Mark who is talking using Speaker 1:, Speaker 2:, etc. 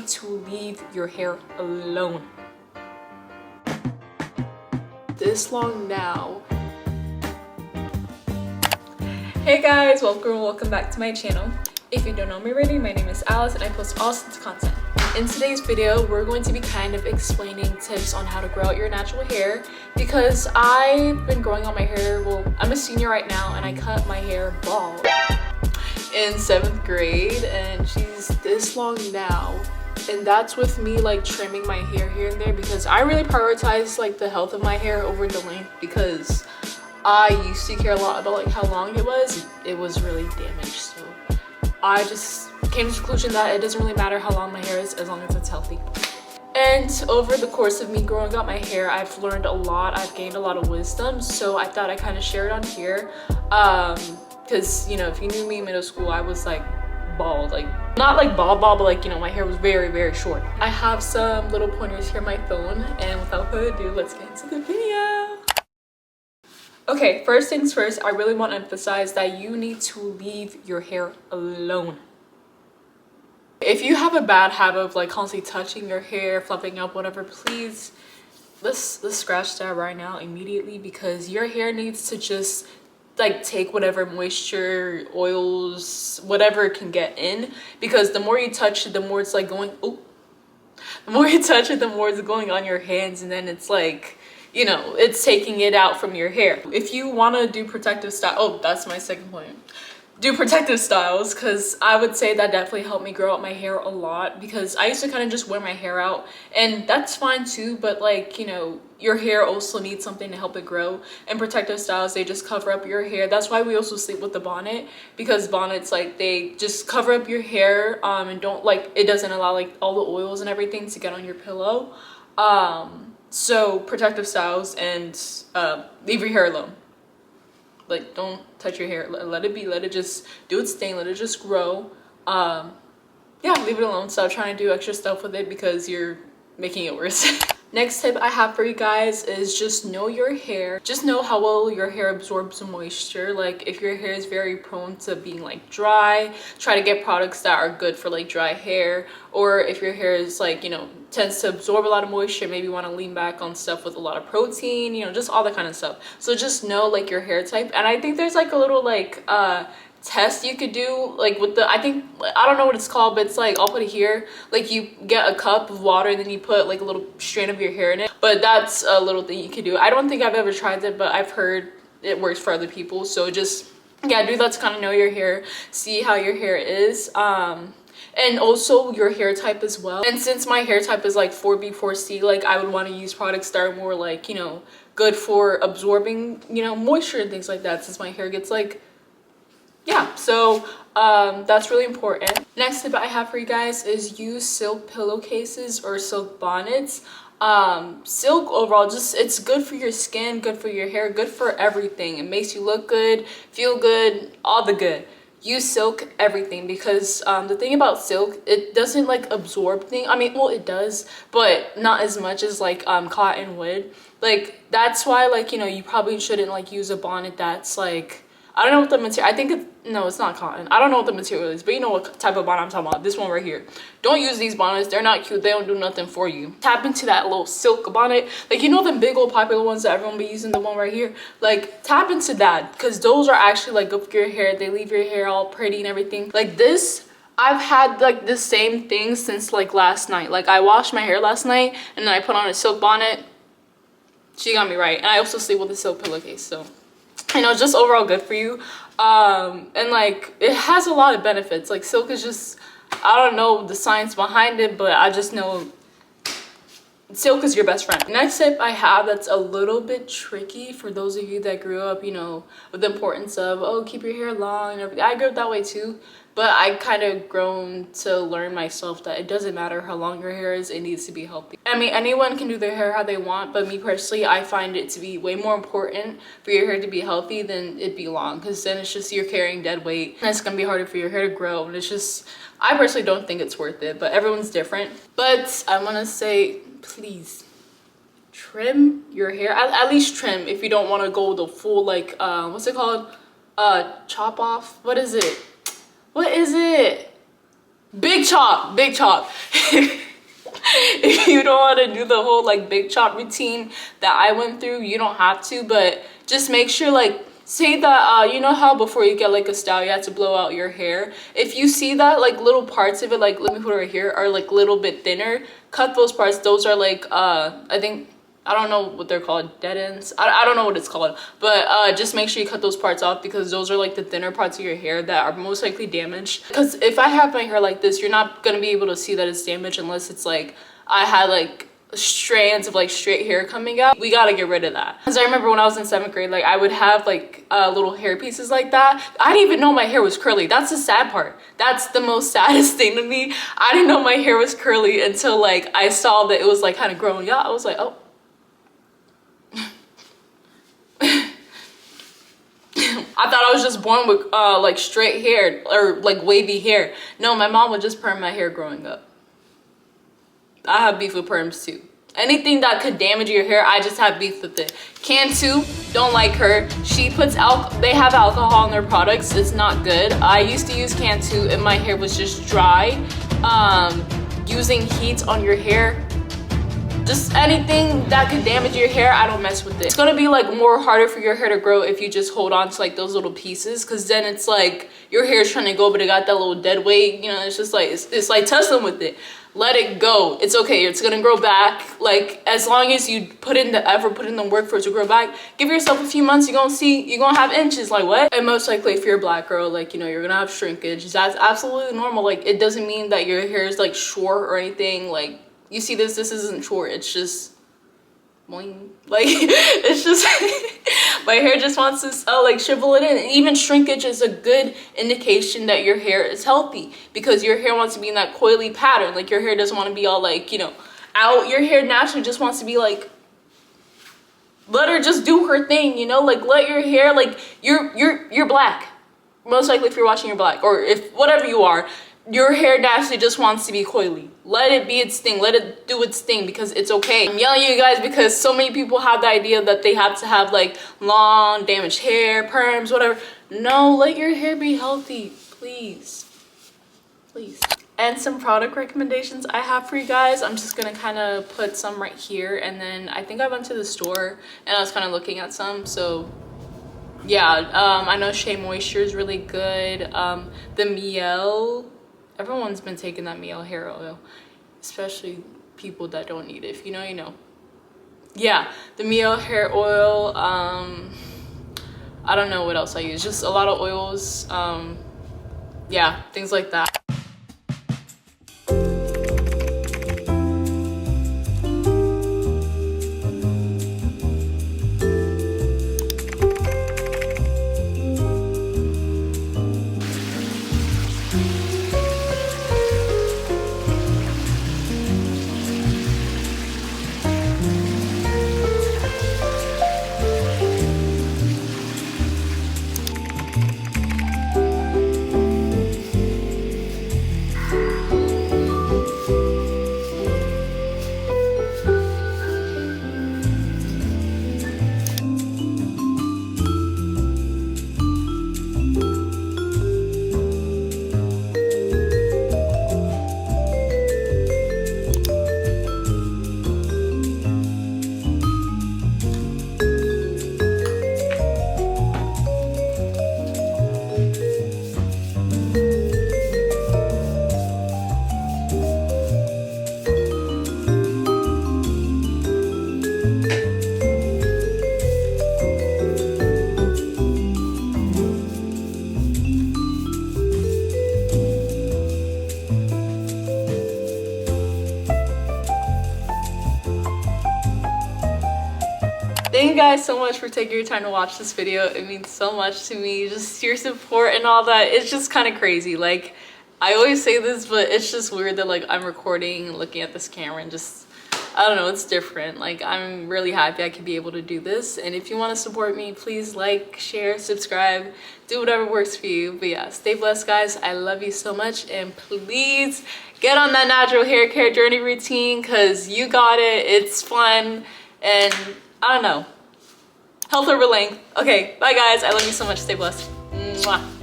Speaker 1: need to leave your hair alone. This long now. Hey guys, welcome back to my channel. If you don't know me already, my name is Alice and I post all sorts of content. In today's video, we're going to be kind of explaining tips on how to grow out your natural hair because I've been growing out my hair. Well, I'm a senior right now and I cut my hair bald in 7th grade and she's this long now. And that's with me like trimming my hair here and there because I really prioritize like the health of my hair over the length because I used to care a lot about like how long it was. It was really damaged, so I just came to the conclusion that it doesn't really matter how long my hair is as long as it's healthy. And over the course of me growing out my hair, I've learned a lot. I've gained a lot of wisdom, so I thought I kind of share it on here because you know, if you knew me in middle school, I was like bald, like not like bald but like, you know, my hair was very short. I have some little pointers here on my phone, and without further ado, let's get into the video. Okay, first things first, I really want to emphasize that you need to leave your hair alone. If you have a bad habit of like constantly touching your hair, fluffing up, whatever, please let's scratch that right now immediately because your hair needs to just like take whatever moisture, oils, whatever it can get in, because the more you touch it, the more it's like going, oh, the more you touch it, the more it's going on your hands, and then it's like, you know, it's taking it out from your hair. If you want to do protective style, oh, that's my second point. Do protective styles, because I would say that definitely helped me grow out my hair a lot, because I used to kind of just wear my hair out, and that's fine too, but like, you know, your hair also needs something to help it grow, and protective styles, they just cover up your hair. That's why we also sleep with the bonnet, because bonnets, like, they just cover up your hair and don't, like, it doesn't allow like all the oils and everything to get on your pillow. So protective styles, and leave your hair alone. Like, don't touch your hair, let it be, let it just do its thing, let it just grow. Yeah, leave it alone. Stop trying to do extra stuff with it because you're making it worse. Next tip I have for you guys is just know your hair. Just know how well your hair absorbs moisture. Like, if your hair is very prone to being like dry, try to get products that are good for like dry hair. Or if your hair is like, you know, tends to absorb a lot of moisture, maybe you want to lean back on stuff with a lot of protein, you know, just all that kind of stuff. So just know like your hair type. And I think there's like a little like test you could do, like with the, I think, I don't know what it's called, but it's like, I'll put it here, like you get a cup of water and then you put like a little strand of your hair in it, but that's a little thing you could do. I don't think I've ever tried it, but I've heard it works for other people. So just, yeah, do that to kind of know your hair, see how your hair is, and also your hair type as well. And since my hair type is like 4B 4C, like I would want to use products that are more like, you know, good for absorbing, you know, moisture and things like that, since my hair gets like, yeah, so that's really important. Next tip I have for you guys is use silk pillowcases or silk bonnets. Silk overall, just, it's good for your skin, good for your hair, good for everything. It makes you look good, feel good, all the good. Use silk everything, because the thing about silk, it doesn't like absorb things. I mean, well, it does, but not as much as like cotton would. Like, that's why, like, you know, you probably shouldn't like use a bonnet that's like, I don't know what the material, I think it's, no, it's not cotton. I don't know what the material is, but you know what type of bonnet I'm talking about. This one right here. Don't use these bonnets. They're not cute. They don't do nothing for you. Tap into that little silk bonnet. Like, you know the big old popular ones that everyone be using, the one right here? Like, tap into that, because those are actually like good for your hair. They leave your hair all pretty and everything. Like this, I've had like the same thing since like last night. Like, I washed my hair last night and then I put on a silk bonnet. She got me right. And I also sleep with a silk pillowcase, so you know, just overall good for you. And like, it has a lot of benefits. Like, silk is just, I don't know the science behind it, but I just know silk is your best friend. Next tip I have that's a little bit tricky for those of you that grew up, you know, with the importance of, oh, keep your hair long and everything. I grew up that way too, but I kind of grown to learn myself that it doesn't matter how long your hair is, it needs to be healthy. I mean, anyone can do their hair how they want, but me personally, I find it to be way more important for your hair to be healthy than it be long, because then it's just you're carrying dead weight and it's gonna be harder for your hair to grow, and it's just, I personally don't think it's worth it, but everyone's different. But I want to say, please trim your hair, at least trim, if you don't want to go the full like what's it called, chop off, what is it, Big chop, big chop. If you don't want to do the whole like big chop routine that I went through, you don't have to, but just make sure, like, say that you know how before you get like a style you have to blow out your hair. If you see that like little parts of it, like let me put it right here, are like a little bit thinner, cut those parts. Those are like I think, I don't know what they're called, dead ends. I don't know what it's called, but just make sure you cut those parts off, because those are like the thinner parts of your hair that are most likely damaged. Because if I have my hair like this, you're not gonna be able to see that it's damaged unless it's like I had like strands of like straight hair coming out. We gotta get rid of that. Because I remember when I was in 7th grade, like I would have like little hair pieces like that. I didn't even know my hair was curly. That's the sad part. That's the most saddest thing to me. I didn't know my hair was curly until like I saw that it was like kind of growing out. I was like, oh. I thought I was just born with like straight hair or like wavy hair. No, my mom would just perm my hair growing up. I have beef with perms too. Anything that could damage your hair, I just have beef with it. Cantu, don't like her. She puts they have alcohol in their products. It's not good. I used to use Cantu and my hair was just dry. Using heat on your hair, just anything that could damage your hair, I don't mess with it. It's gonna be like more harder for your hair to grow if you just hold on to like those little pieces, because then it's like your hair is trying to go but it got that little dead weight, you know. It's just like it's like tussling with it. Let it go. It's okay. It's gonna grow back. Like as long as you put in the effort, put in the work for it to grow back, give yourself a few months, you're gonna have inches. Like what? And most likely if you're a black girl, like, you know, you're gonna have shrinkage. That's absolutely normal. Like it doesn't mean that your hair is like short or anything. Like you see this isn't short, it's just boing. Like it's just my hair just wants to like shrivel it in. And even shrinkage is a good indication that your hair is healthy, because your hair wants to be in that coily pattern. Like your hair doesn't want to be all like, you know, out. Your hair naturally just wants to be like, let her just do her thing, you know. Like let your hair, like you're black, most likely if you're watching, you're black, or if whatever you are, your hair naturally just wants to be coily. Let it be its thing. Let it do its thing, because it's okay. I'm yelling at you guys because so many people have the idea that they have to have like long damaged hair, perms, whatever. No, let your hair be healthy, please, please. And some product recommendations I have for you guys. I'm just gonna kind of put some right here, and then I think I went to the store and I was kind of looking at some. So yeah, I know Shea Moisture is really good. The Miel, everyone's been taking that Miel hair oil, especially people that don't need it. If you know, you know. Yeah, the Miel hair oil. I don't know what else I use. Just a lot of oils. Yeah, things like that. Thank you guys so much for taking your time to watch this video. It means so much to me, just your support and all that. It's just kind of crazy. Like, I always say this, but it's just weird that like I'm recording and looking at this camera and just, I don't know, it's different. Like, I'm really happy I could be able to do this. And if you want to support me, please like, share, subscribe, do whatever works for you. But yeah, stay blessed, guys. I love you so much, and please get on that natural hair care journey routine, because you got it. It's fun, and I don't know, health over length. Okay, bye guys. I love you so much. Stay blessed. Mwah.